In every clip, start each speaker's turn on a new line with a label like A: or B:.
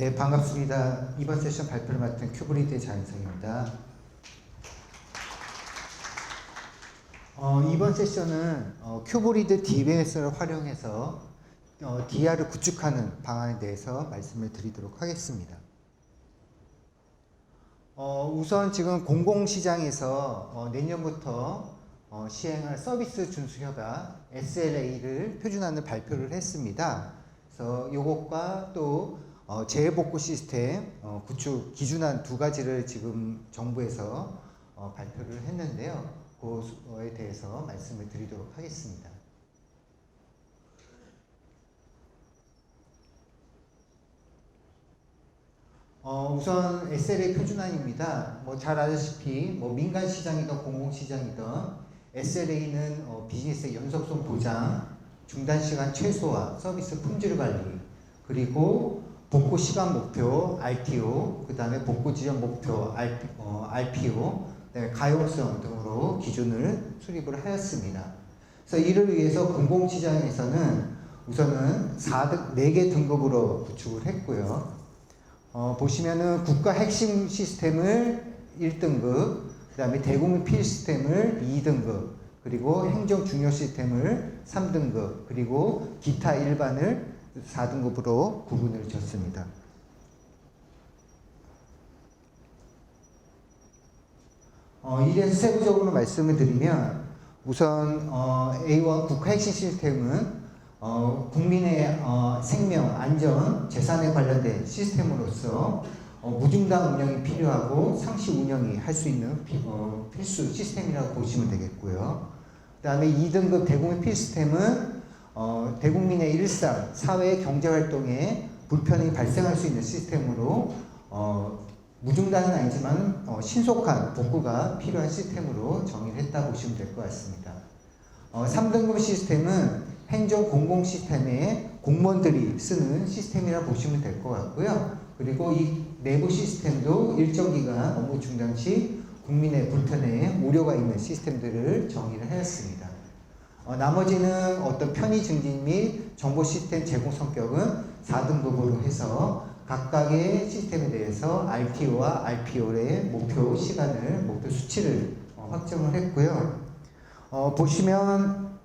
A: 네, 반갑습니다. 이번 세션 발표를 맡은 큐브리드의 장인성입니다. 이번 세션은 큐브리드 DBMS를 활용해서 DR을 구축하는 방안에 대해서 말씀을 드리도록 하겠습니다. 우선 지금 공공시장에서 내년부터 시행할 서비스 준수협약 SLA를 표준안을 발표를 했습니다. 그래서 이것과 또 재해복구 시스템 구축 기준안 두 가지를 지금 정부에서 발표를 했는데요. 그거에 대해서 말씀을 드리도록 하겠습니다. 우선 SLA 표준안입니다. 잘 아시다시피 민간 시장이든 공공 시장이든 SLA는 비즈니스의 연속성 보장, 중단 시간 최소화, 서비스 품질 관리, 그리고 복구 시간 목표 RTO, 그 다음에 복구 지점 목표 RPO, 그다음에 가용성 등으로 기준을 수립을 하였습니다. 그래서 이를 위해서 공공시장에서는 우선은 4개 등급으로 구축을 했고요. 보시면은 국가 핵심 시스템을 1등급, 그 다음에 대국민 필 시스템을 2등급, 그리고 행정 중요 시스템을 3등급, 그리고 기타 일반을 4등급으로 구분을 줬습니다. 이래서 세부적으로 말씀을 드리면 우선 A1 국가 핵심 시스템은 국민의 생명, 안전, 재산에 관련된 시스템으로서 무중단 운영이 필요하고 상시 운영이 할 수 있는 필수 시스템이라고 보시면 되겠고요. 그 다음에 2등급 대국민 필 시스템은 대국민의 일상, 사회, 경제활동에 불편이 발생할 수 있는 시스템으로 무중단은 아니지만 신속한 복구가 필요한 시스템으로 정의를 했다고 보시면 될 것 같습니다. 3등급 시스템은 행정 공공 시스템에 공무원들이 쓰는 시스템이라 보시면 될 것 같고요. 그리고 이 내부 시스템도 일정 기간 업무 중단 시 국민의 불편에 우려가 있는 시스템들을 정의를 하였습니다. 나머지는 어떤 편의 증진 및 정보 시스템 제공 성격은 4등급으로 해서 각각의 시스템에 대해서 RTO와 RPO의 목표 시간을, 목표 수치를 확정을 했고요. 보시면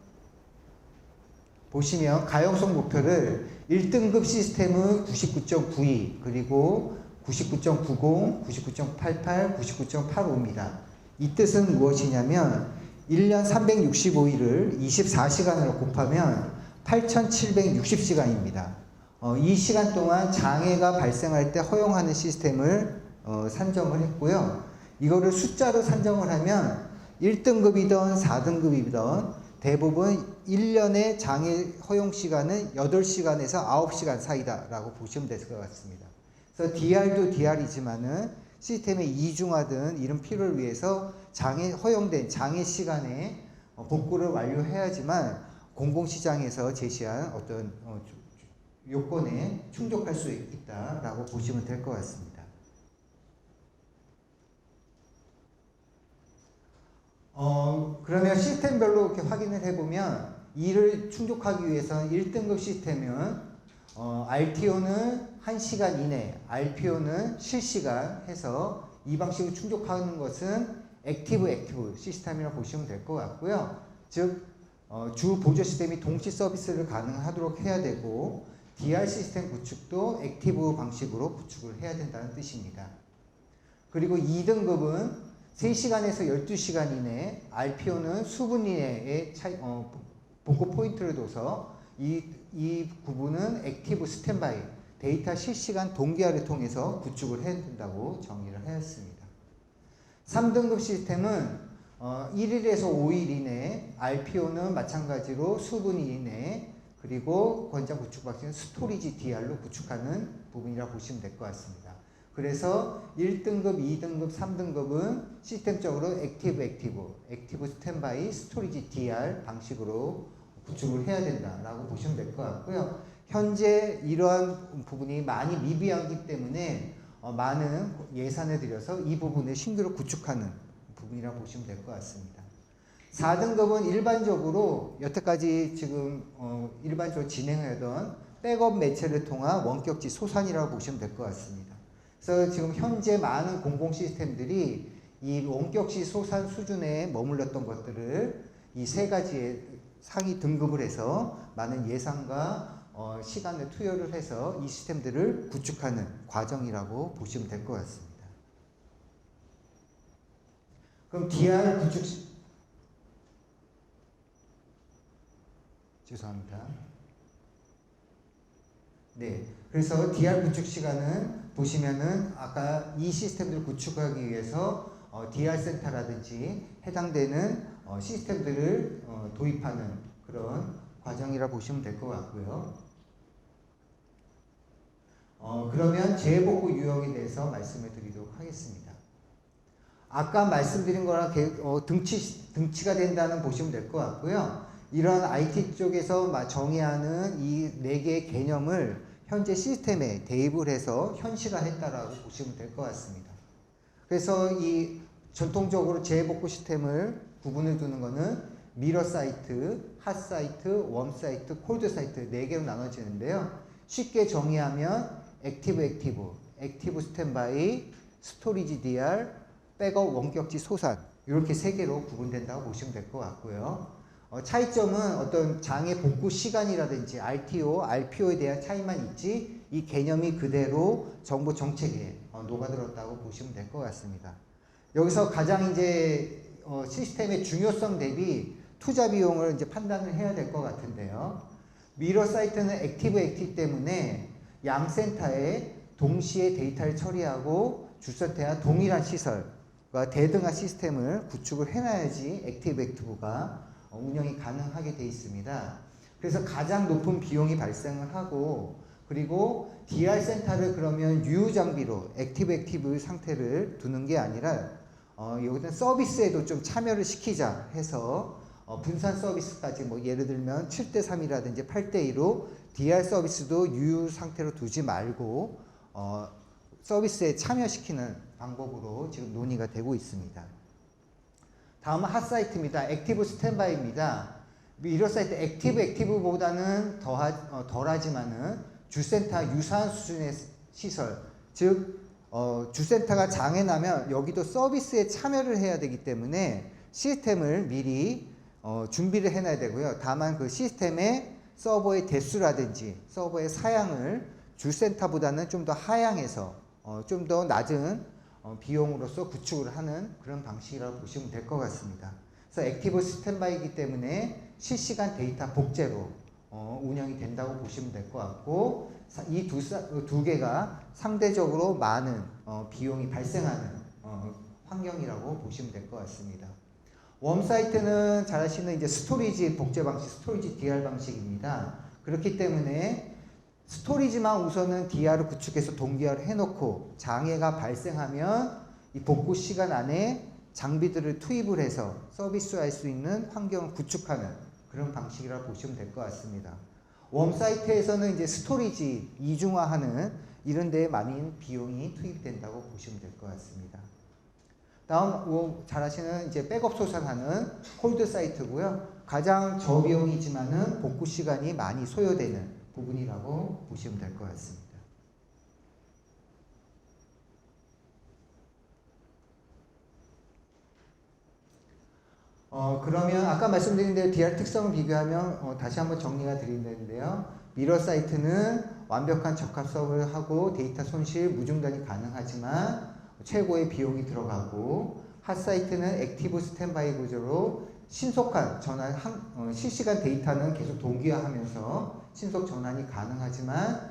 A: 가용성 목표를 1등급 시스템은 99.92, 그리고 99.90, 99.88, 99.85입니다. 이 뜻은 무엇이냐면 1년 365일을 24시간으로 곱하면 8,760시간입니다. 이 시간 동안 장애가 발생할 때 허용하는 시스템을 산정을 했고요. 이거를 숫자로 산정을 하면 1등급이든 4등급이든 대부분 1년의 장애 허용 시간은 8시간에서 9시간 사이다라고 보시면 될 것 같습니다. 그래서 DR도 DR이지만은 시스템의 이중화든 이런 필요를 위해서 허용된 장애 시간에 복구를 완료해야지만 공공시장에서 제시한 어떤 요건에 충족할 수 있다라고 보시면 될 것 같습니다. 그러면 시스템별로 이렇게 확인을 해보면 이를 충족하기 위해서는 1등급 시스템은 RTO는 1시간 이내, RPO는 실시간 해서 이 방식을 충족하는 것은 액티브 시스템이라고 보시면 될 것 같고요. 즉, 주 보조 시스템이 동시 서비스를 가능하도록 해야 되고, DR 시스템 구축도 액티브 방식으로 구축을 해야 된다는 뜻입니다. 그리고 2등급은 3시간에서 12시간 이내, RPO는 수분 이내에 복구 포인트를 둬서 이 부분은 액티브 스탠바이, 데이터 실시간 동기화를 통해서 구축을 해야 된다고 정의를 하였습니다. 3등급 시스템은 1일에서 5일 이내, RPO는 마찬가지로 수분 이내, 그리고 권장 구축 방식은 스토리지 DR로 구축하는 부분이라고 보시면 될 것 같습니다. 그래서 1등급, 2등급, 3등급은 시스템적으로 액티브 스탠바이, 스토리지 DR 방식으로 구축을 해야 된다라고 보시면 될 것 같고요. 현재 이러한 부분이 많이 미비하기 때문에 많은 예산을 들여서 이 부분을 신규로 구축하는 부분이라고 보시면 될 것 같습니다. 4등급은 일반적으로 여태까지 지금 일반적으로 진행하던 백업 매체를 통한 원격지 소산이라고 보시면 될 것 같습니다. 그래서 지금 현재 많은 공공 시스템들이 이 원격지 소산 수준에 머물렀던 것들을 이 세 가지의 상위 등급을 해서 많은 예산과 시간을 투여를 해서 이 시스템들을 구축하는 과정이라고 보시면 될 것 같습니다. 그럼 DR 구축 죄송합니다. 네, 그래서 DR 구축 시간은 보시면은 아까 이 시스템들을 구축하기 위해서 DR 센터라든지 해당되는 시스템들을 도입하는 그런 과정이라 보시면 될 것 같고요. 그러면 재복구 유형에 대해서 말씀을 드리도록 하겠습니다. 아까 말씀드린 거랑 등치가 된다는 보시면 될 것 같고요. 이런 IT 쪽에서 정의하는 이 4개의 개념을 현재 시스템에 대입을 해서 현실화했다라고 보시면 될 것 같습니다. 그래서 이 전통적으로 재복구 시스템을 구분을 두는 것은 미러 사이트, 핫 사이트, 웜 사이트, 콜드 사이트 4개로 나눠지는데요. 쉽게 정의하면 액티브 스탠바이, 스토리지 DR, 백업 원격지 소산 이렇게 3개로 구분된다고 보시면 될 것 같고요. 차이점은 어떤 장애 복구 시간이라든지 RTO, RPO에 대한 차이만 있지 이 개념이 그대로 정보 정책에 녹아들었다고 보시면 될 것 같습니다. 여기서 가장 이제 시스템의 중요성 대비 투자 비용을 이제 판단을 해야 될 것 같은데요. 미러 사이트는 액티브 때문에 양 센터에 동시에 데이터를 처리하고 주센터와 동일한 시설과 대등한 시스템을 구축을 해놔야지 액티브가 운영이 가능하게 되어 있습니다. 그래서 가장 높은 비용이 발생을 하고 그리고 DR 센터를 그러면 유효 장비로 액티브 상태를 두는 게 아니라 여기는 서비스에도 좀 참여를 시키자 해서 분산 서비스까지 뭐 예를 들면 7:3이라든지 8:2로 DR 서비스도 유효 상태로 두지 말고 서비스에 참여시키는 방법으로 지금 논의가 되고 있습니다. 다음은 핫사이트입니다. 액티브 스탠바이입니다. 미러 사이트 액티브보다는 덜하지만은 주센터 유사한 수준의 시설, 즉 주센터가 장애 나면 여기도 서비스에 참여를 해야 되기 때문에 시스템을 미리 준비를 해놔야 되고요. 다만 그 시스템의 서버의 대수라든지 서버의 사양을 주센터보다는 좀 더 하향해서 좀 더 낮은 비용으로서 구축을 하는 그런 방식이라고 보시면 될 것 같습니다. 그래서 액티브 스탠바이기 때문에 실시간 데이터 복제로 운영이 된다고 보시면 될 것 같고 이 두 개가 상대적으로 많은 비용이 발생하는 환경이라고 보시면 될 것 같습니다. 웜 사이트는 잘 아시는 이제 스토리지 복제 방식, 스토리지 DR 방식입니다. 그렇기 때문에 스토리지만 우선은 DR을 구축해서 동기화를 해놓고 장애가 발생하면 이 복구 시간 안에 장비들을 투입을 해서 서비스할 수 있는 환경을 구축하는 그런 방식이라고 보시면 될 것 같습니다. 웜 사이트에서는 이제 스토리지 이중화하는 이런 데에 많은 비용이 투입된다고 보시면 될 것 같습니다. 다음 잘 아시는 이제 백업 소산하는 콜드 사이트고요. 가장 저비용이지만은 복구 시간이 많이 소요되는 부분이라고 보시면 될 것 같습니다. 그러면 아까 말씀드린 대로 DR 특성을 비교하면 다시 한번 정리가 드리는데요. 미러 사이트는 완벽한 적합성을 하고 데이터 손실, 무중단이 가능하지만 최고의 비용이 들어가고 핫 사이트는 액티브 스탠바이 구조로 신속한 전환, 실시간 데이터는 계속 동기화하면서 신속 전환이 가능하지만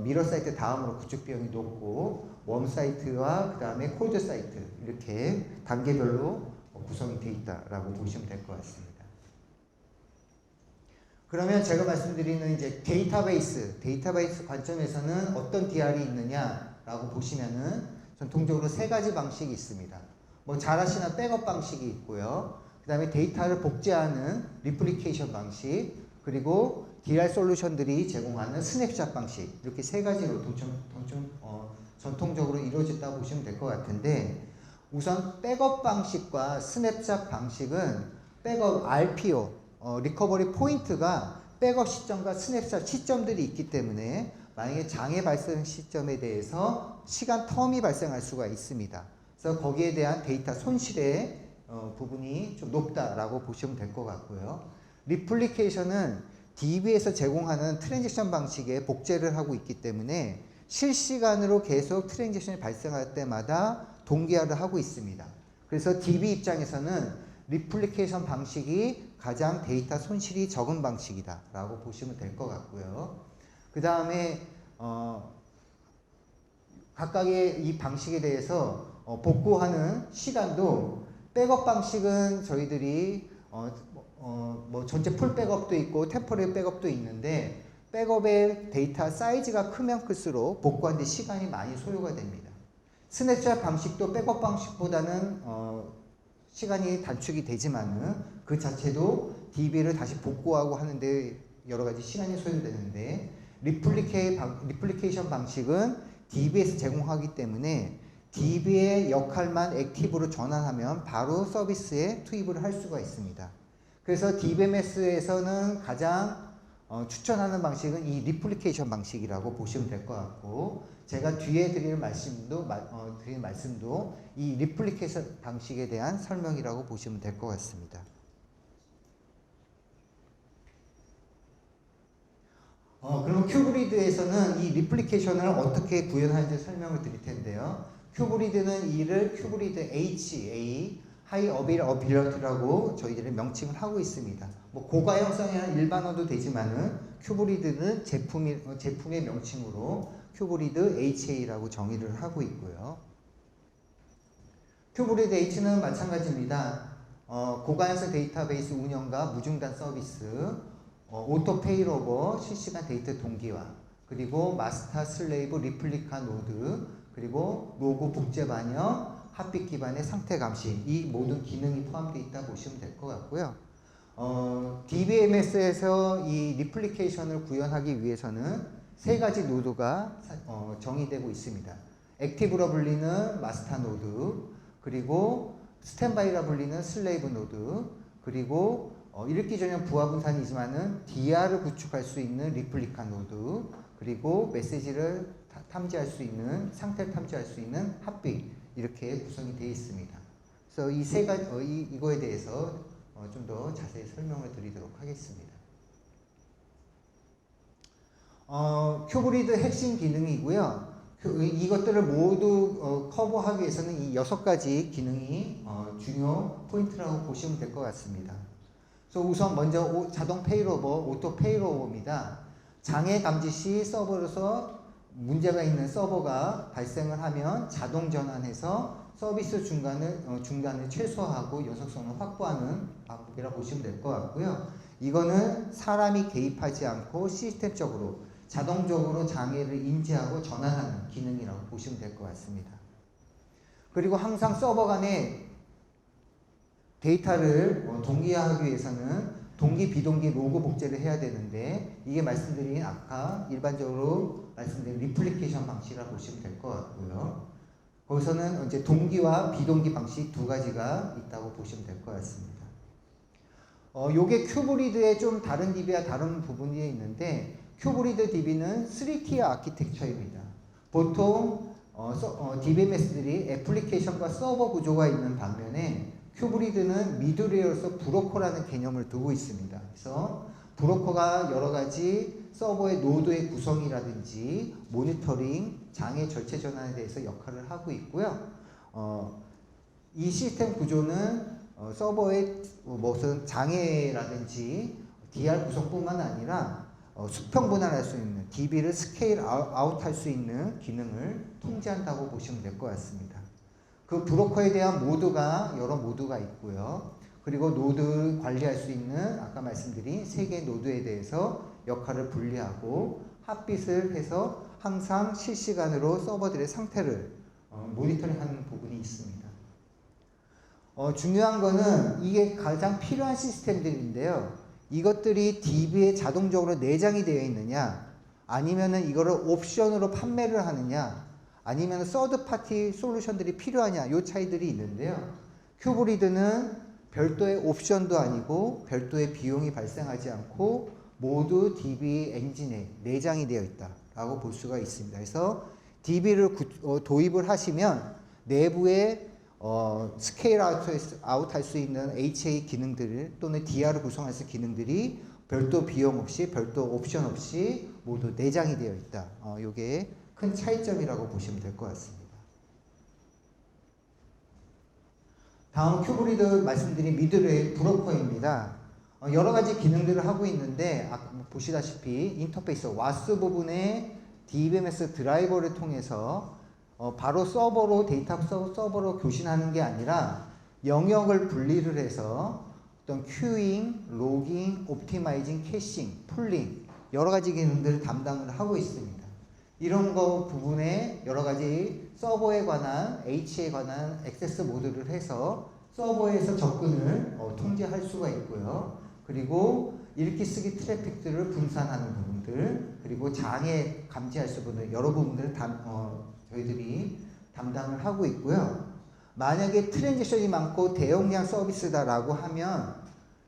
A: 미러 사이트 다음으로 구축 비용이 높고 웜 사이트와 그 다음에 콜드 사이트 이렇게 단계별로 구성이 되어 있다라고 보시면 될 것 같습니다. 그러면 제가 말씀드리는 이제 데이터베이스 관점에서는 어떤 DR이 있느냐라고 보시면은 전통적으로 3가지 방식이 있습니다. 뭐 잘 아시는 백업 방식이 있고요. 그 다음에 데이터를 복제하는 리플리케이션 방식, 그리고 DR 솔루션들이 제공하는 스냅샷 방식, 이렇게 3가지로 전통적으로 이루어졌다고 보시면 될 것 같은데, 우선 백업 방식과 스냅샷 방식은 백업 RPO, 리커버리 포인트가 백업 시점과 스냅샷 시점들이 있기 때문에 만약에 장애 발생 시점에 대해서 시간 텀이 발생할 수가 있습니다. 그래서 거기에 대한 데이터 손실의 부분이 좀 높다라고 보시면 될 것 같고요. 리플리케이션은 DB에서 제공하는 트랜지션 방식에 복제를 하고 있기 때문에 실시간으로 계속 트랜지션이 발생할 때마다 동기화를 하고 있습니다. 그래서 DB 입장에서는 리플리케이션 방식이 가장 데이터 손실이 적은 방식이다 라고 보시면 될 것 같고요. 그 다음에 각각의 이 방식에 대해서 복구하는 시간도 백업 방식은 저희들이 뭐 전체 풀 백업도 있고 템포러리 백업도 있는데 백업의 데이터 사이즈가 크면 클수록 복구하는 데 시간이 많이 소요가 됩니다. 스냅샷 방식도 백업 방식보다는 시간이 단축이 되지만은 그 자체도 DB를 다시 복구하고 하는데 여러 가지 시간이 소요되는데 리플리케이션 방식은 DB에서 제공하기 때문에 DB의 역할만 액티브로 전환하면 바로 서비스에 투입을 할 수가 있습니다. 그래서 DBMS에서는 가장 추천하는 방식은 이 리플리케이션 방식이라고 보시면 될 것 같고 제가 뒤에 드릴 말씀도 이 리플리케이션 방식에 대한 설명이라고 보시면 될 것 같습니다. 그럼 큐브리드에서는 이 리플리케이션을 어떻게 구현하는지 설명을 드릴 텐데요. 큐브리드는 이를 큐브리드 HA 하이 어빌러티라고 저희들이 명칭을 하고 있습니다. 뭐 고가형성이나 일반어도 되지만은 큐브리드는 제품의 명칭으로 큐브리드 HA라고 정의를 하고 있고요. 큐브리드 H는 마찬가지입니다. 고가형성 데이터베이스 운영과 무중단 서비스, 오토 페일오버 실시간 데이터 동기화, 그리고 마스터 슬레이브 리플리카 노드, 그리고 로고 복제 반영, 핫빗 기반의 상태 감시, 이 모든 기능이 포함되어 있다 보시면 될 것 같고요. DBMS에서 이 리플리케이션을 구현하기 위해서는 세 가지 노드가 정의되고 있습니다. 액티브로 불리는 마스터 노드, 그리고 스탠바이라 불리는 슬레이브 노드, 그리고 읽기 전용 부하 분산이지만은 DR을 구축할 수 있는 리플리카 노드, 그리고 메시지를 탐지할 수 있는, 상태를 탐지할 수 있는 핫빗, 이렇게 구성이 되어 있습니다. 그래서 이 세 가지, 이거에 대해서 좀 더 자세히 설명을 드리도록 하겠습니다. 큐브리드 핵심 기능이고요. 이것들을 모두 커버하기 위해서는 이 6가지 기능이 중요 포인트라고 보시면 될 것 같습니다. 그래서 우선 먼저 자동 페일오버, 오토 페일오버입니다. 장애 감지 시 서버로서 문제가 있는 서버가 발생을 하면 자동 전환해서 서비스 중단을 최소화하고 연속성을 확보하는 방법이라고 보시면 될 것 같고요. 이거는 사람이 개입하지 않고 시스템적으로 자동적으로 장애를 인지하고 전환하는 기능이라고 보시면 될 것 같습니다. 그리고 항상 서버 간에 데이터를 동기화하기 위해서는 동기, 비동기, 로고 복제를 해야 되는데 이게 말씀드린 아까 일반적으로 말씀드린 리플리케이션 방식이라고 보시면 될 것 같고요. 거기서는 이제 동기와 비동기 방식 두 가지가 있다고 보시면 될 것 같습니다. 요게 큐브리드의 좀 다른 DB와 다른 부분이 있는데 큐브리드 DB는 3티어 아키텍처입니다. 보통 DBMS들이 애플리케이션과 서버 구조가 있는 반면에 큐브리드는 미드웨어로서 브로커라는 개념을 두고 있습니다. 그래서 브로커가 여러 가지 서버의 노드의 구성이라든지 모니터링, 장애 절체 전환에 대해서 역할을 하고 있고요. 이 시스템 구조는 서버의 무슨 장애라든지 DR 구성뿐만 아니라 수평 분할할 수 있는 DB를 스케일 아웃할 수 있는 기능을 통제한다고 보시면 될 것 같습니다. 그 브로커에 대한 모드가 여러 모드가 있고요. 그리고 노드 관리할 수 있는 아까 말씀드린 3개의 노드에 대해서 역할을 분리하고 핫빗을 해서 항상 실시간으로 서버들의 상태를 모니터링하는 부분이 있습니다. 중요한 거는 이게 가장 필요한 시스템들인데요. 이것들이 DB에 자동적으로 내장이 되어 있느냐, 아니면은 이거를 옵션으로 판매를 하느냐, 아니면 서드 파티 솔루션들이 필요하냐, 이 차이들이 있는데요. 큐브리드는 별도의 옵션도 아니고 별도의 비용이 발생하지 않고 모두 DB 엔진에 내장이 되어 있다라고 볼 수가 있습니다. 그래서 DB를 도입을 하시면 내부에 스케일 아웃 할 수 있는 HA 기능들 또는 DR을 구성할 수 있는 기능들이 별도 비용 없이 별도 옵션 없이 모두 내장이 되어 있다. 이게 큰 차이점이라고 보시면 될 것 같습니다. 다음 큐브리드 말씀드린 미드웨이 브로커입니다. 여러 가지 기능들을 하고 있는데 보시다시피 인터페이스 와스 부분에 DBMS 드라이버를 통해서 바로 서버로 데이터 서버로 교신하는 게 아니라 영역을 분리를 해서 어떤 큐잉, 로깅, 옵티마이징, 캐싱, 풀링 여러 가지 기능들을 담당을 하고 있습니다. 이런 거 부분에 여러 가지 서버에 관한 H에 관한 액세스 모드를 해서 서버에서 접근을 통제할 수가 있고요. 그리고 읽기 쓰기 트래픽들을 분산하는 부분들 그리고 장애 감지할 수 있는 여러 부분들을 저희들이 담당을 하고 있고요. 만약에 트랜지션이 많고 대용량 서비스다라고 하면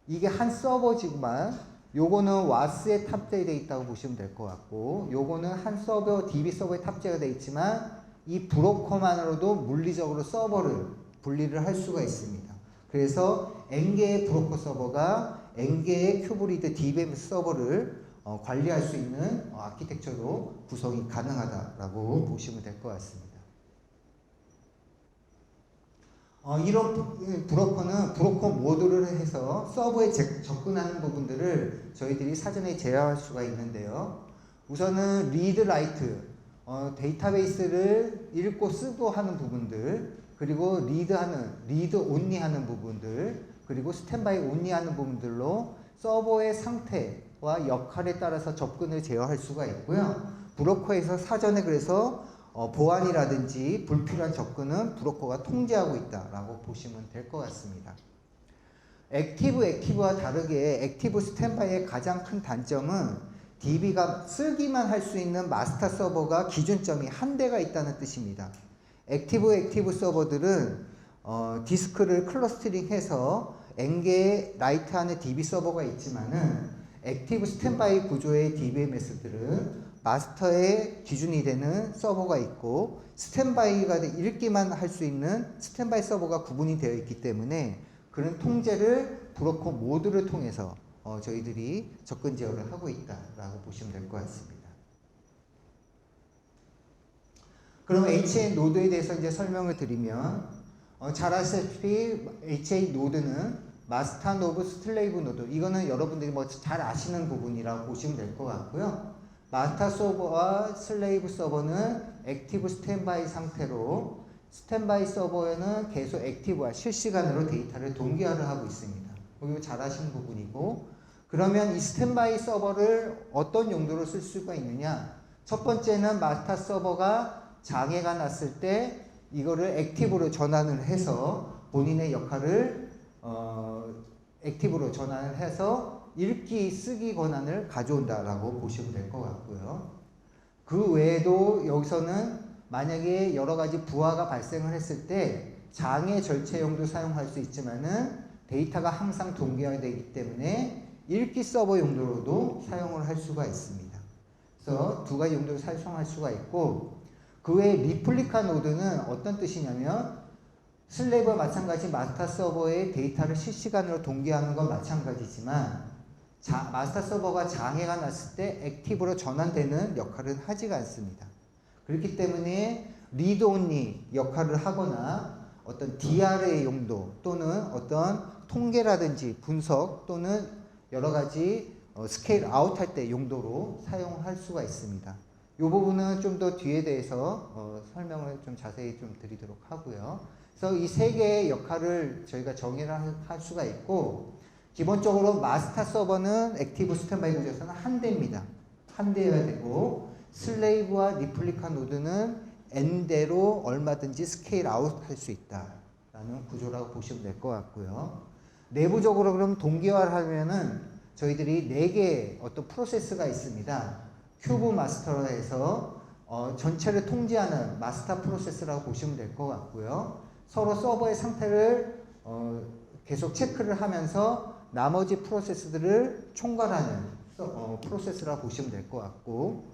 A: 이게 한 서버지만 요거는 와스에 탑재되어 있다고 보시면 될 것 같고 요거는 한 서버 DB 서버에 탑재가 되어 있지만 이 브로커만으로도 물리적으로 서버를 분리를 할 수가 있습니다. 그래서 N개의 브로커 서버가 N개의 큐브리드 DBMS 서버를 관리할 수 있는 아키텍처로 구성이 가능하다라고 보시면 될 것 같습니다. 이런 브로커는 브로커 모드를 해서 서버에 접근하는 부분들을 저희들이 사전에 제어할 수가 있는데요. 우선은 리드 라이트, 데이터베이스를 읽고 쓰고 하는 부분들, 그리고 리드 온리 하는 부분들, 그리고 스탠바이 온리 하는 부분들로 서버의 상태와 역할에 따라서 접근을 제어할 수가 있고요. 브로커에서 사전에 그래서 보안이라든지 불필요한 접근은 브로커가 통제하고 있다라고 보시면 될 것 같습니다. 액티브와 다르게 액티브 스탠바이의 가장 큰 단점은 DB가 쓰기만 할 수 있는 마스터 서버가 기준점이 한 대가 있다는 뜻입니다. 액티브 서버들은 디스크를 클러스터링해서 N개의 라이트 안에 DB 서버가 있지만은 액티브 스탠바이 구조의 DBMS들은 마스터의 기준이 되는 서버가 있고 스탠바이가 읽기만 할 수 있는 스탠바이 서버가 구분이 되어 있기 때문에 그런 통제를 브로커 모드를 통해서 저희들이 접근 제어를 하고 있다라고 보시면 될 것 같습니다. 그럼 HA 노드에 대해서 이제 설명을 드리면 잘 아시다시피 HA 노드는 마스터 노드, 슬레이브 노드 이거는 여러분들이 뭐 잘 아시는 부분이라고 보시면 될 것 같고요. 마스터 서버와 슬레이브 서버는 액티브 스탠바이 상태로 스탠바이 서버에는 계속 액티브와 실시간으로 데이터를 동기화를 하고 있습니다. 이거 잘 아시는 부분이고 그러면 이 스탠바이 서버를 어떤 용도로 쓸 수가 있느냐 첫 번째는 마스터 서버가 장애가 났을 때 이거를 액티브로 전환을 해서 본인의 역할을 액티브로 전환을 해서 읽기, 쓰기 권한을 가져온다라고 보시면 될 것 같고요. 그 외에도 여기서는 만약에 여러 가지 부하가 발생을 했을 때 장애 절체용도 사용할 수 있지만은 데이터가 항상 동기화되기 때문에 읽기 서버 용도로도 사용을 할 수가 있습니다. 그래서 두 가지 용도로 사용할 수가 있고 그 외에 리플리카 노드는 어떤 뜻이냐면 슬레이브와 마찬가지 마스터 서버의 데이터를 실시간으로 동기화하는 건 마찬가지지만 마스터 서버가 장애가 났을 때 액티브로 전환되는 역할은 하지가 않습니다. 그렇기 때문에 리드 온리 역할을 하거나 어떤 DR의 용도 또는 어떤 통계라든지 분석 또는 여러 가지 스케일 아웃 할 때 용도로 사용할 수가 있습니다. 이 부분은 좀 더 뒤에 대해서 설명을 좀 자세히 좀 드리도록 하고요. 그래서 이 세 개의 역할을 저희가 정의를 할 수가 있고 기본적으로 마스터 서버는 액티브 스탠바이 구조에서는 한 대입니다. 한 대여야 되고 슬레이브와 리플리카 노드는 N대로 얼마든지 스케일 아웃 할 수 있다라는 구조라고 보시면 될 것 같고요. 내부적으로 그럼 동기화를 하면은 저희들이 4개의 어떤 프로세스가 있습니다. 큐브 마스터로 해서 전체를 통제하는 마스터 프로세스라고 보시면 될 것 같고요. 서로 서버의 상태를 계속 체크를 하면서 나머지 프로세스들을 총괄하는 프로세스라고 보시면 될 것 같고,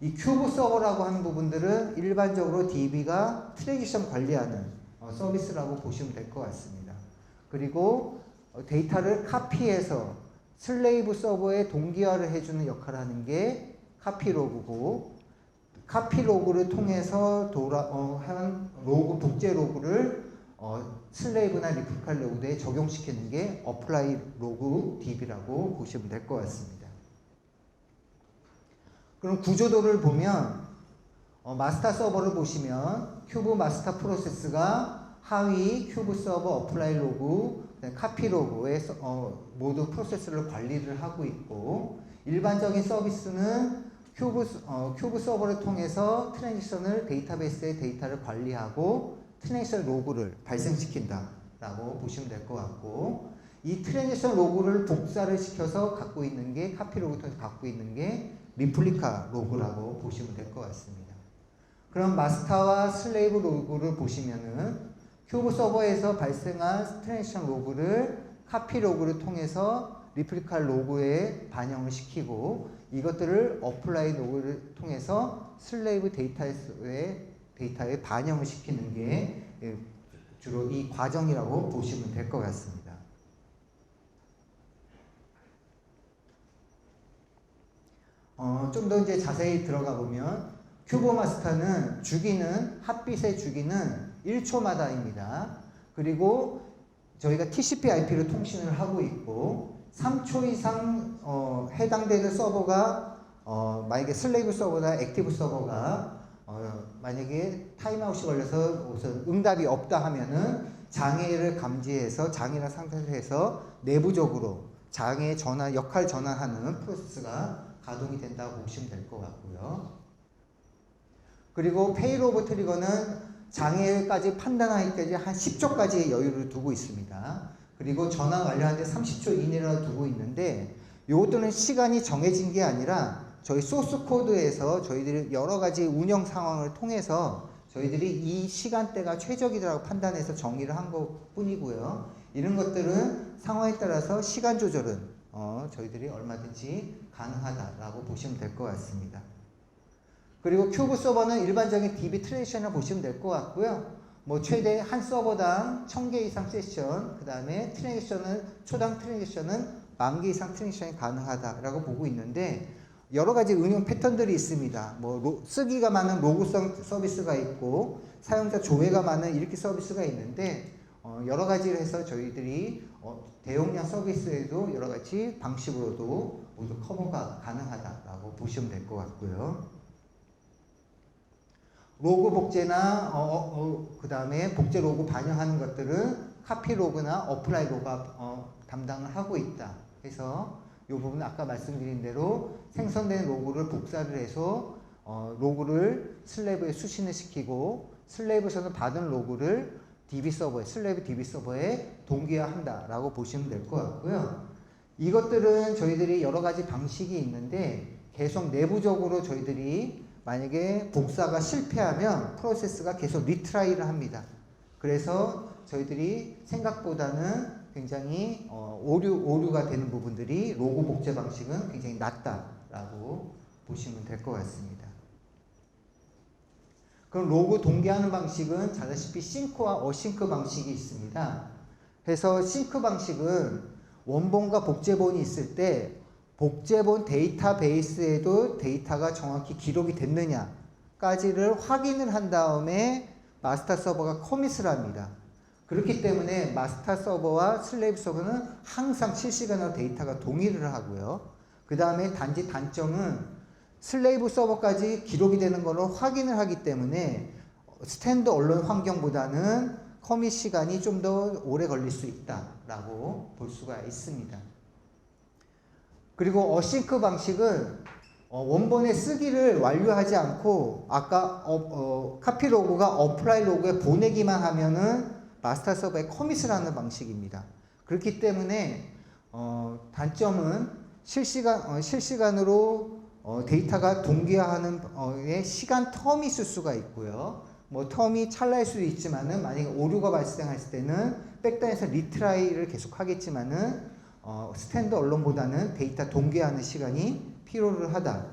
A: 이 큐브 서버라고 하는 부분들은 일반적으로 DB가 트랜지션 관리하는 서비스라고 보시면 될 것 같습니다. 그리고 데이터를 카피해서 슬레이브 서버에 동기화를 해주는 역할을 하는 게 카피 로그고, 카피 로그를 통해서 한 로그, 복제 로그를 슬레이브나 리플리카 로그에 적용시키는 게 어플라이 로그 DB라고 보시면 될 것 같습니다. 그럼 구조도를 보면 마스터 서버를 보시면 큐브 마스터 프로세스가 하위 큐브 서버 어플라이 로그, 카피 로그에 모두 프로세스를 관리를 하고 있고, 일반적인 서비스는 큐브 서버를 통해서 트랜지션을 데이터베이스의 데이터를 관리하고 트랜지션 로그를 발생시킨다 라고 보시면 될 것 같고, 이 트랜지션 로그를 복사를 시켜서 갖고 있는 게 카피 로그 통해서 갖고 있는 게 리플리카 로그라고 보시면 될 것 같습니다. 그럼 마스터와 슬레이브 로그를 보시면은 큐브 서버에서 발생한 트랜지션 로그를 카피 로그를 통해서 리플리카 로그에 반영을 시키고, 이것들을 어플라이 로그를 통해서 슬레이브 데이터에 반영을 시키는 게 주로 이 과정이라고 보시면 될 것 같습니다. 좀 더 이제 자세히 들어가 보면 큐브 마스터는 핫빗의 주기는 1초마다입니다. 그리고 저희가 TCP/IP로 통신을 하고 있고, 3초 이상 해당되는 서버가 만약에 슬레이브 서버나 액티브 서버가 만약에 타임아웃이 걸려서 우선 응답이 없다 하면은 장애를 감지해서 장애나 상태를 해서 내부적으로 장애 전환, 역할 전환하는 프로세스가 가동이 된다고 보시면 될 것 같고요. 그리고 페일 오브 트리거는 장애까지 판단하기까지 한 10초까지의 여유를 두고 있습니다. 그리고 전환 완료하는데 30초 이내로 두고 있는데, 이것들은 시간이 정해진 게 아니라 저희 소스 코드에서 저희들이 여러 가지 운영 상황을 통해서 저희들이 이 시간대가 최적이라고 판단해서 정의를 한 것 뿐이고요. 이런 것들은 상황에 따라서 시간 조절은 저희들이 얼마든지 가능하다라고 보시면 될 것 같습니다. 그리고 큐브 서버는 일반적인 DB 트랜지션을 보시면 될 것 같고요. 뭐 최대 한 서버당 1000개 이상 세션, 그 다음에 초당 트랜지션은 10,000개 이상 트랜지션이 가능하다라고 보고 있는데, 여러 가지 응용 패턴들이 있습니다. 뭐 쓰기가 많은 로그성 서비스가 있고, 사용자 조회가 많은 읽기 서비스가 있는데, 여러 가지를 해서 저희들이 대용량 서비스에도 여러 가지 방식으로도 모두 커버가 가능하다라고 보시면 될 것 같고요. 로그 복제나 그 다음에 복제 로그 반영하는 것들은 카피 로그나 어플라이 로그가 담당을 하고 있다. 그래서 이 부분은 아까 말씀드린 대로 생성된 로그를 복사를 해서 로그를 슬레이브에 수신을 시키고, 슬레이브에서는 받은 로그를 슬레이브 DB 서버에 동기화한다라고 보시면 될 것 같고요. 이것들은 저희들이 여러 가지 방식이 있는데, 계속 내부적으로 저희들이 만약에 복사가 실패하면 프로세스가 계속 리트라이를 합니다. 그래서 저희들이 생각보다는 굉장히 오류가 되는 부분들이 로그 복제 방식은 굉장히 낮다라고 보시면 될 것 같습니다. 그럼 로그 동기화하는 방식은 잘 아시다시피 싱크와 어싱크 방식이 있습니다. 그래서 싱크 방식은 원본과 복제본이 있을 때 복제본 데이터베이스에도 데이터가 정확히 기록이 됐느냐까지를 확인을 한 다음에 마스터 서버가 커밋을 합니다. 그렇기 때문에 마스터 서버와 슬레이브 서버는 항상 실시간으로 데이터가 동일을 하고요. 그 다음에 단점은 슬레이브 서버까지 기록이 되는 걸로 확인을 하기 때문에 스탠드 언론 환경보다는 커밋 시간이 좀 더 오래 걸릴 수 있다라고 볼 수가 있습니다. 그리고 어싱크 방식은 원본의 쓰기를 완료하지 않고 아까 카피 로그가 어플라이 로그에 보내기만 하면은 마스터 서버에 커밋을 하는 방식입니다. 그렇기 때문에 단점은 실시간으로 데이터가 동기화하는 시간 텀이 있을 수가 있고요. 뭐 텀이 찰나일 수도 있지만은 만약에 오류가 발생했을 때는 백단에서 리트라이를 계속 하겠지만은 스탠드 언론보다는 데이터 동기화하는 시간이 필요를 하다.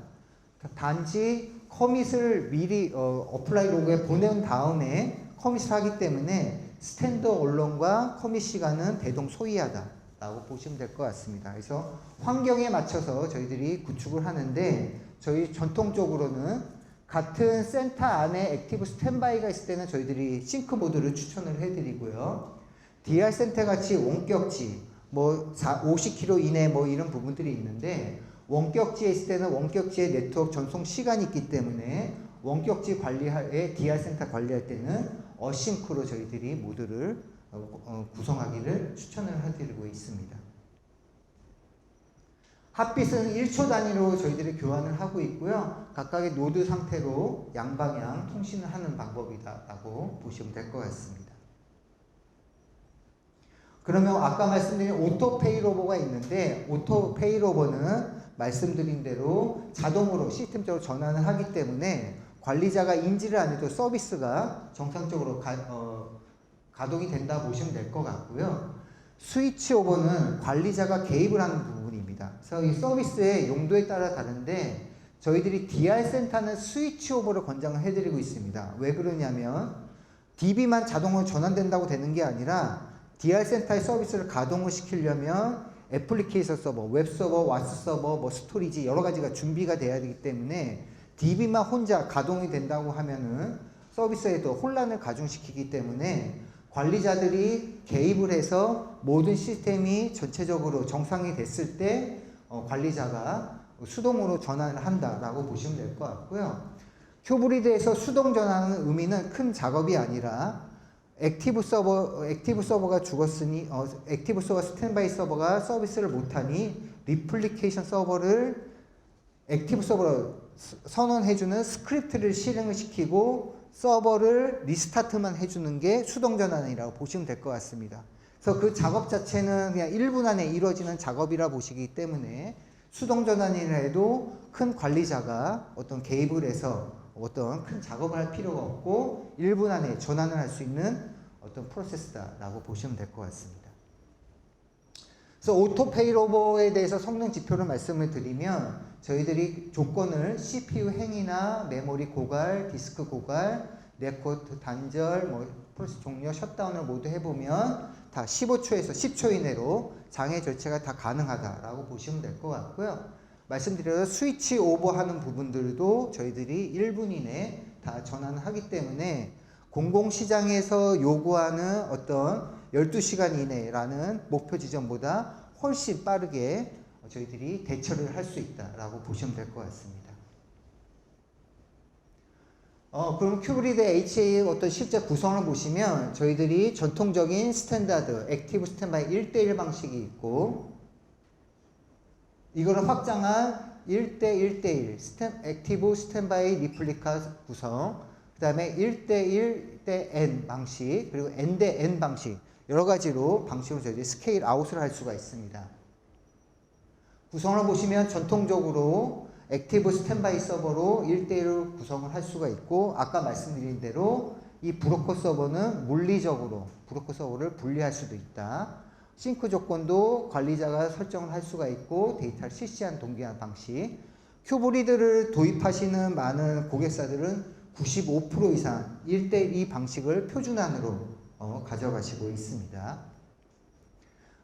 A: 단지 커밋을 미리 어플라이 로그에 보낸 다음에 커밋을 하기 때문에 스탠드 언론과 커밋 시간은 대동소이하다 라고 보시면 될 것 같습니다. 그래서 환경에 맞춰서 저희들이 구축을 하는데, 저희 전통적으로는 같은 센터 안에 액티브 스탠바이가 있을 때는 저희들이 싱크 모드를 추천을 해드리고요. DR 센터 같이 원격지, 뭐 50km 이내 뭐 이런 부분들이 있는데, 원격지에 있을 때는 원격지의 네트워크 전송 시간이 있기 때문에 원격지 관리에 DR 센터 관리할 때는 어싱크로 저희들이 모드를 구성하기를 추천을 해드리고 있습니다. 핫빗은 1초 단위로 저희들이 교환을 하고 있고요. 각각의 노드 상태로 양방향 통신을 하는 방법이다라고 보시면 될 것 같습니다. 그러면 아까 말씀드린 오토 페이로버가 있는데, 오토 페이로버는 말씀드린 대로 자동으로 시스템적으로 전환을 하기 때문에 관리자가 인지를 안 해도 서비스가 정상적으로 가동이 된다 보시면 될 것 같고요. 스위치 오버는 관리자가 개입을 하는 부분입니다. 그래서 이 서비스의 용도에 따라 다른데, 저희들이 DR 센터는 스위치 오버를 권장을 해드리고 있습니다. 왜 그러냐면 DB만 자동으로 전환된다고 되는 게 아니라 DR 센터의 서비스를 가동을 시키려면 애플리케이션 서버, 웹 서버, 왓스 서버, 뭐 스토리지 여러 가지가 준비가 돼야 되기 때문에 DB만 혼자 가동이 된다고 하면은 서비스에도 혼란을 가중시키기 때문에 관리자들이 개입을 해서 모든 시스템이 전체적으로 정상이 됐을 때 관리자가 수동으로 전환을 한다라고 보시면 될 것 같고요. 큐브리드에서 수동 전환하는 의미는 큰 작업이 아니라 액티브 서버가 죽었으니 액티브 서버 스탠바이 서버가 서비스를 못하니 리플리케이션 서버를 액티브 서버로 선언해주는 스크립트를 실행을 시키고 서버를 리스타트만 해주는 게 수동 전환이라고 보시면 될 것 같습니다. 그래서 그 작업 자체는 그냥 1분 안에 이루어지는 작업이라 보시기 때문에 수동 전환이라 해도 큰 관리자가 어떤 개입을 해서 어떤 큰 작업을 할 필요가 없고 1분 안에 전환을 할 수 있는 어떤 프로세스다라고 보시면 될 것 같습니다. 그래서 오토 페이로버에 대해서 성능 지표를 말씀을 드리면, 저희들이 조건을 CPU 행이나 메모리 고갈, 디스크 고갈, 네트워크 단절, 뭐 프로세스 종료, 셧다운을 모두 해보면 다 15초에서 10초 이내로 장애 절차가 다 가능하다라고 보시면 될 것 같고요. 말씀드려서 스위치 오버하는 부분들도 저희들이 1분 이내에 다 전환을 하기 때문에 공공시장에서 요구하는 어떤 12시간 이내라는 목표 지점보다 훨씬 빠르게 저희들이 대처를 할 수 있다라고 보시면 될 것 같습니다. 그럼 큐브리드 HA의 어떤 실제 구성을 보시면 저희들이 전통적인 스탠다드, 액티브 스탠바이 1대1 방식이 있고, 이거를 확장한 1대1대1 액티브 스탠바이 리플리카 구성, 그 다음에 1대1 대 N 방식, 그리고 N 대 N 방식, 여러 가지로 방식으로 저희들이 스케일 아웃을 할 수가 있습니다. 구성을 보시면 전통적으로 액티브 스탠바이 서버로 1대1로 구성을 할 수가 있고, 아까 말씀드린 대로 이 브로커 서버는 물리적으로 브로커 서버를 분리할 수도 있다. 싱크 조건도 관리자가 설정을 할 수가 있고 데이터를 실시한 동기화 방식. 큐브리드를 도입하시는 많은 고객사들은 95% 이상 1대2 방식을 표준안으로 가져가시고 있습니다.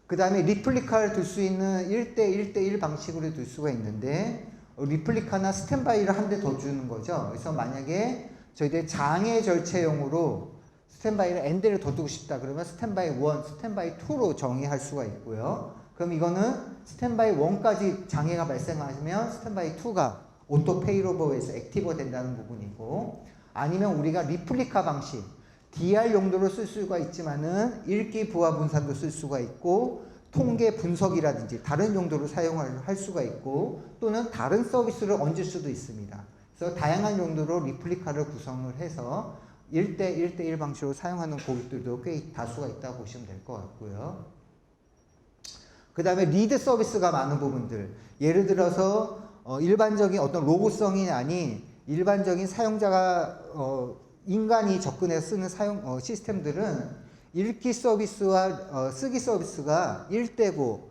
A: 그 다음에 리플리카를 둘 수 있는 1대1대1 방식으로 둘 수가 있는데, 리플리카나 스탠바이를 한 대 더 주는 거죠. 그래서 만약에 저희들 장애 절차용으로 스탠바이를 N대를 더 두고 싶다 그러면 스탠바이 1, 스탠바이 2로 정의할 수가 있고요. 그럼 이거는 스탠바이 1까지 장애가 발생하면 스탠바이 2가 오토 페이로버에서 액티버 된다는 부분이고, 아니면 우리가 리플리카 방식, DR 용도로 쓸 수가 있지만은 읽기 부하 분산도 쓸 수가 있고, 통계 분석이라든지 다른 용도로 사용할 수가 있고, 또는 다른 서비스를 얹을 수도 있습니다. 그래서 다양한 용도로 리플리카를 구성을 해서 1대1대1 방식으로 사용하는 고객들도 꽤 다수가 있다고 보시면 될 것 같고요. 그 다음에 리드 서비스가 많은 부분들, 예를 들어서 일반적인 어떤 로고성이 아닌 일반적인 사용자가 인간이 접근해서 쓰는 시스템들은 읽기 서비스와 쓰기 서비스가 1대고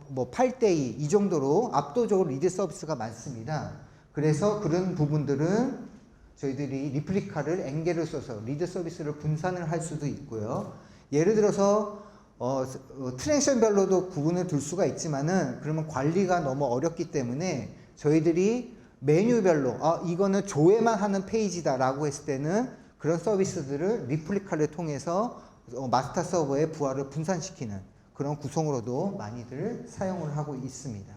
A: 뭐 8대2 이 정도로 압도적으로 리드 서비스가 많습니다. 그래서 그런 부분들은 저희들이 리플리카를 엔겔을 써서 리드 서비스를 분산을 할 수도 있고요. 예를 들어서 트랜지션별로도 구분을 둘 수가 있지만은 그러면 관리가 너무 어렵기 때문에 저희들이 메뉴별로 이거는 조회만 하는 페이지다라고 했을 때는 그런 서비스들을 리플리카를 통해서 마스터 서버의 부하를 분산시키는 그런 구성으로도 많이들 사용을 하고 있습니다.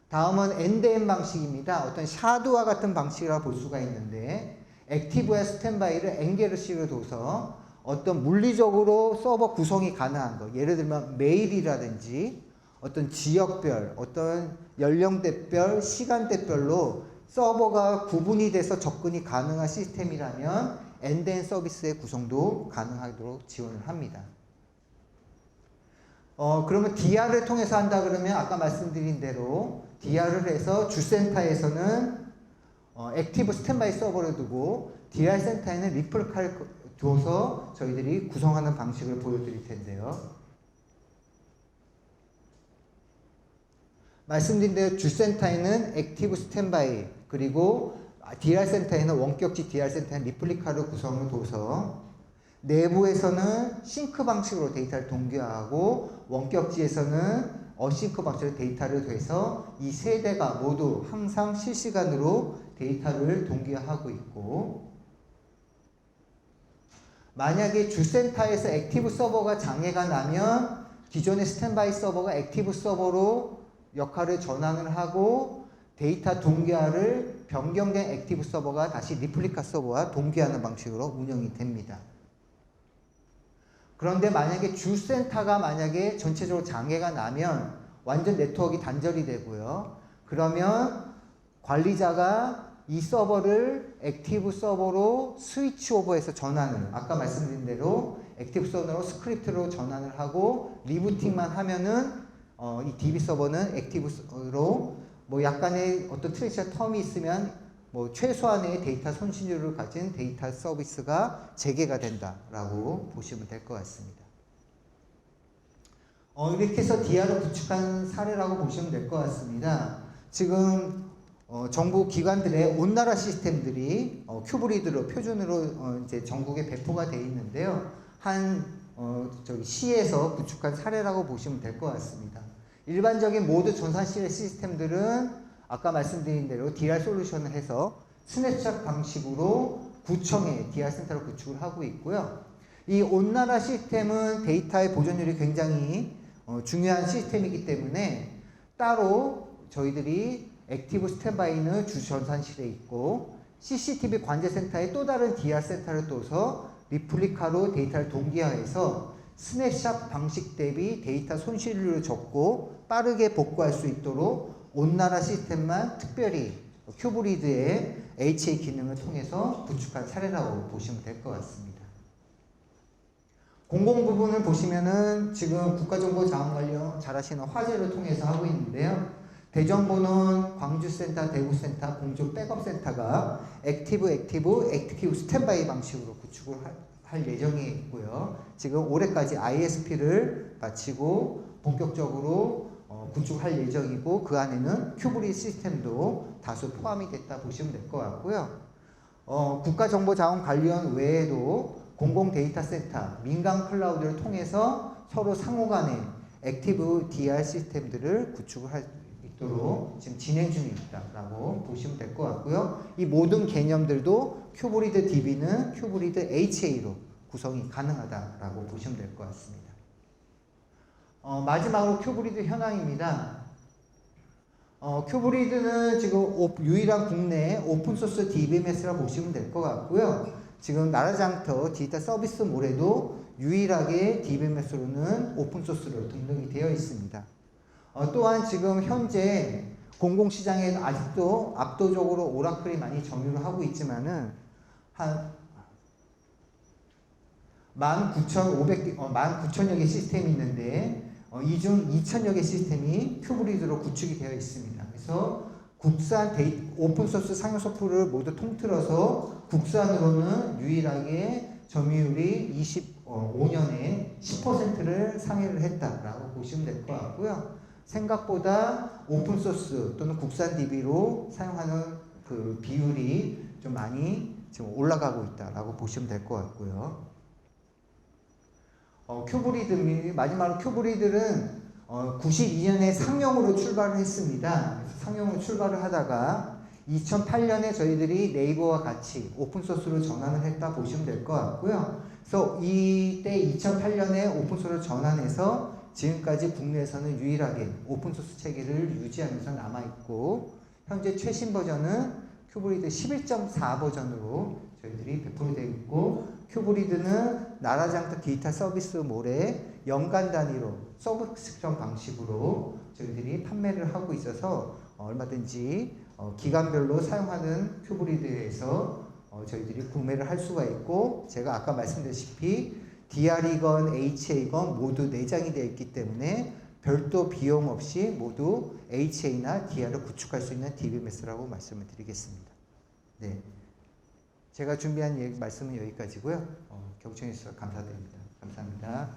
A: 다음은 엔드엔드 방식입니다. 어떤 샤도와 같은 방식이라고 볼 수가 있는데 액티브와 스탠바이를 엔게르식으로 둬서 어떤 물리적으로 서버 구성이 가능한 거, 예를 들면 메일이라든지 어떤 지역별, 어떤 연령대별, 시간대별로 서버가 구분이 돼서 접근이 가능한 시스템이라면 엔드엔드 서비스의 구성도 가능하도록 지원을 합니다. 그러면 DR을 통해서 한다 그러면 아까 말씀드린 대로 DR을 해서 주센터에서는 액티브 스탠바이 서버를 두고 DR 센터에는 리플리카를 둬서 저희들이 구성하는 방식을 보여드릴 텐데요. 말씀드린 대로 주센터에는 액티브 스탠바이 그리고 DR 센터에는 원격지 DR 센터에는 리플리카를 구성을 둬서 내부에서는 싱크 방식으로 데이터를 동기화하고 원격지에서는 어싱크 방식으로 데이터를 돼서 이 세 대가 모두 항상 실시간으로 데이터를 동기화하고 있고, 만약에 주센터에서 액티브 서버가 장애가 나면 기존의 스탠바이 서버가 액티브 서버로 역할을 전환을 하고 데이터 동기화를 변경된 액티브 서버가 다시 리플리카 서버와 동기화하는 방식으로 운영이 됩니다. 그런데 만약에 주센터가 만약에 전체적으로 장애가 나면 완전 네트워크가 단절이 되고요. 그러면 관리자가 이 서버를 액티브 서버로 스위치 오버해서 전환을, 아까 말씀드린 대로 액티브 서버로 스크립트로 전환을 하고 리부팅만 하면은 이 DB 서버는 액티브로 뭐 약간의 어떤 트랜지션 텀이 있으면 뭐 최소한의 데이터 손실률을 가진 데이터 서비스가 재개가 된다라고 보시면 될 것 같습니다. 이렇게 해서 DR을 구축한 사례라고 보시면 될 것 같습니다. 지금 정부 기관들의 온나라 시스템들이 큐브리드로 표준으로 이제 전국에 배포가 되어 있는데요. 저기 시에서 구축한 사례라고 보시면 될 것 같습니다. 일반적인 모드 전산실의 시스템들은 아까 말씀드린 대로 DR 솔루션을 해서 스냅샷 방식으로 구청에 DR 센터를 구축을 하고 있고요. 이 온나라 시스템은 데이터의 보존율이 굉장히 중요한 시스템이기 때문에 따로 저희들이 액티브 스탠바이는 주 전산실에 있고 CCTV 관제센터에 또 다른 DR 센터를 둬서 리플리카로 데이터를 동기화해서 스냅샷 방식 대비 데이터 손실률을 적고 빠르게 복구할 수 있도록 온나라 시스템만 특별히 큐브리드의 HA 기능을 통해서 구축한 사례라고 보시면 될 것 같습니다. 공공 부분을 보시면은 지금 국가정보자원관련 잘하시는 화재를 통해서 하고 있는데요. 대정보는 광주센터, 대구센터, 공주 백업센터가 액티브 스탠바이 방식으로 구축을 할 예정이 있고요. 지금 올해까지 ISP를 마치고 본격적으로 구축할 예정이고 그 안에는 큐브리드 시스템도 다수 포함이 됐다 보시면 될 것 같고요. 국가정보자원관리원 외에도 공공 데이터 센터, 민간 클라우드를 통해서 서로 상호간에 액티브 DR 시스템들을 구축을 할 수 있도록 지금 진행 중에 있다라고 보시면 될 것 같고요. 이 모든 개념들도 큐브리드 DB는 큐브리드 HA로 구성이 가능하다라고 보시면 될 것 같습니다. 마지막으로 큐브리드 현황입니다. 큐브리드는 지금 유일한 국내 오픈소스 DBMS라고 보시면 될 것 같고요. 지금 나라장터 디지털 서비스몰에도 유일하게 DBMS로는 오픈소스로 등록이 되어 있습니다. 또한 지금 현재 공공시장에 아직도 압도적으로 오라클이 많이 점유를 하고 있지만은 한 19,000여 개 시스템이 있는데 이 중 2,000여 개 시스템이 큐브리드로 구축이 되어 있습니다. 그래서 국산 오픈소스 상용 소프트를 모두 통틀어서 국산으로는 유일하게 점유율이 5년에 10%를 상회를 했다라고 보시면 될 것 같고요. 생각보다 오픈소스 또는 국산 DB로 사용하는 그 비율이 좀 많이 지금 올라가고 있다라고 보시면 될 것 같고요. 큐브리드, 마지막으로 큐브리들은 92년에 상용으로 출발을 했습니다. 상용으로 출발을 하다가 2008년에 저희들이 네이버와 같이 오픈소스로 전환을 했다 보시면 될 것 같고요. 그래서 이때 2008년에 오픈소스로 전환해서 지금까지 국내에서는 유일하게 오픈소스 체계를 유지하면서 남아있고, 현재 최신 버전은 큐브리드 11.4 버전으로 저희들이 배포되고 있고, 큐브리드는 나라장터 디지털 서비스몰에 연간 단위로 서브스크립션 방식으로 저희들이 판매를 하고 있어서 얼마든지 기간별로 사용하는 큐브리드에서 저희들이 구매를 할 수가 있고, 제가 아까 말씀드렸다시피 DR이건 HA건 모두 내장이 되어 있기 때문에 별도 비용 없이 모두 HA나 DR을 구축할 수 있는 DBMS라고 말씀을 드리겠습니다. 네, 제가 준비한 말씀은 여기까지고요. 경청해 주셔서 감사드립니다. 감사합니다.